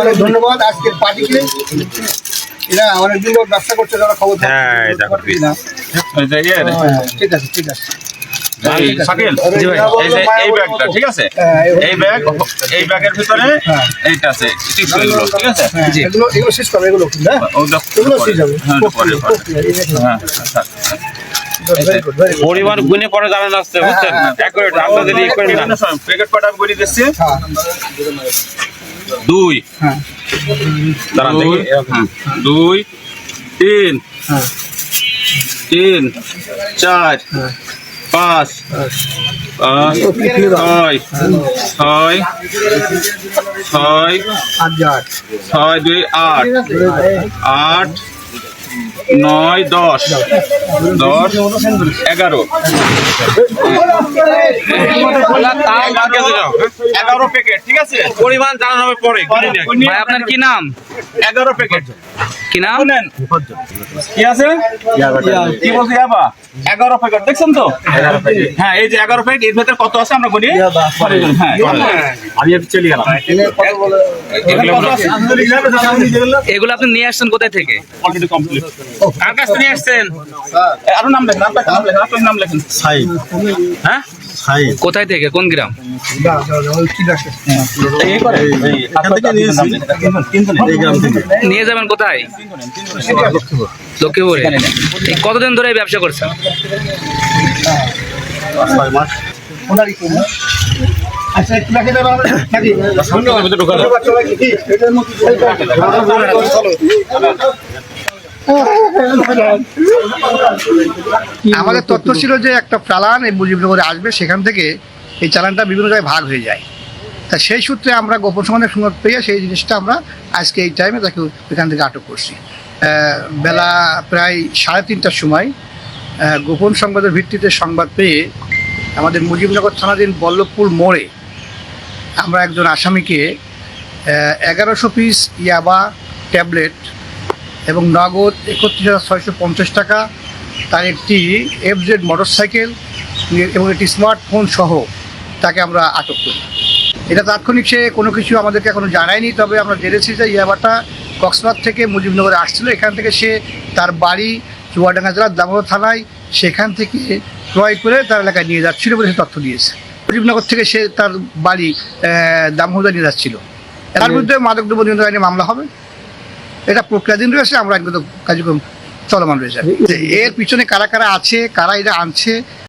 অনেক ধন্যবাদ আজকের পার্টিকে। এরা অনেকদিন ব্যবসা করছে, যারা খবর না। ঠিক আছে ঠিক আছে। শাকিল, এই ব্যাগটা ঠিক আছে, এই ব্যাগের ভিতরে এইটা আছে, টিস্যুগুলো ঠিক আছে, এগুলো শেষ করবে, এগুলো এগুলো শেষ হবে। পরিমাণ গুনে পরে জানান আসছে, বুঝছেন? অ্যাকুরেট আমরা যদি করেন না প্যাকেট কটা গুনে দিচ্ছি 2 দাঁড়ান দেখি 2 3 3 4 5 6 6 2 8 8 9 10 10 11 11 প্যাকেট ঠিক আছে, পরিমাণ জানানো হবে পরে। ভাই আপনার কি নাম? 11 প্যাকেট কি নাম? কি আছে কি বলছি ইয়াবা 11 প্যাকেট দেখছেন তো? হ্যাঁ এই যে 11 প্যাকেট, এর ভিতরে কত আছে আমরা বলি। হ্যাঁ আমি একটু চলে গেলাম। এগুলো আপনি নিয়ে আসছেন কোথায় থেকে? Already complete. কার কাছ থেকে নিয়ে আসছেন? আরো নাম লেখেন, আপনার নাম লেখেন। সাইদ, হ্যাঁ সাইদ কোথায় থেকে, কোন গ্রাম? এই করে এখান থেকে নিয়েছি, এই গ্রাম থেকে। নিয়ে যাবেন কোথায়? লক্ষ্মীপুরে। এই কতদিন ধরে এই ব্যবসা করছেন? 6 মাস। আচ্ছা একটু রাখে দেবেন নাকি? আমাদের তথ্য ছিল যে একটা চালান এই মুজিবনগরে আসবে, সেখান থেকে এই চালানটা বিভিন্ন জায়গায় ভাগ হয়ে যায়। তা সেই সূত্রে আমরা গোপন সংবাদের সংবাদ পেয়ে সেই জিনিসটা আমরা আজকে এই টাইমে তাকে ওইখান থেকে আটক করছি। বেলা প্রায় 3:30টার সময় গোপন সংবাদের ভিত্তিতে সংবাদ পেয়ে আমাদের মুজিবনগর থানাধীন বল্লভপুর মোড়ে আমরা একজন আসামিকে 1100 পিস ইয়াবা ট্যাবলেট এবং নগদ 31,650 টাকা, তার একটি FZ মোটরসাইকেল এবং একটি স্মার্টফোন সহ তাকে আমরা আটক করি। এটা তাৎক্ষণিক সে কোনো কিছু আমাদেরকে এখনো জানায়নি, তবে আমরা জেনেছি যে ইয়াবাটা কক্সবাজার থেকে মুজিবনগরে আসছিল। এখান থেকে সে তার বাড়ি চুয়াডাঙ্গা জেলার দামোদর থানায় সেখান থেকে ক্রয় করে তার এলাকায় নিয়ে যাচ্ছিল বলে সে তথ্য দিয়েছে। মুজিবনগর থেকে সে তার বাড়ি দামোদর নিয়ে যাচ্ছিল। তার বিরুদ্ধে মাদকদ্রব্য নিয়ন্ত্রণ আইনে মামলা হবে। এটা প্রক্রিয়াধীন রয়েছে, আমরা একদম কার্যক্রম চলমান রয়েছে। এর পিছনে কারা কারা আছে, কারা এটা আনছে,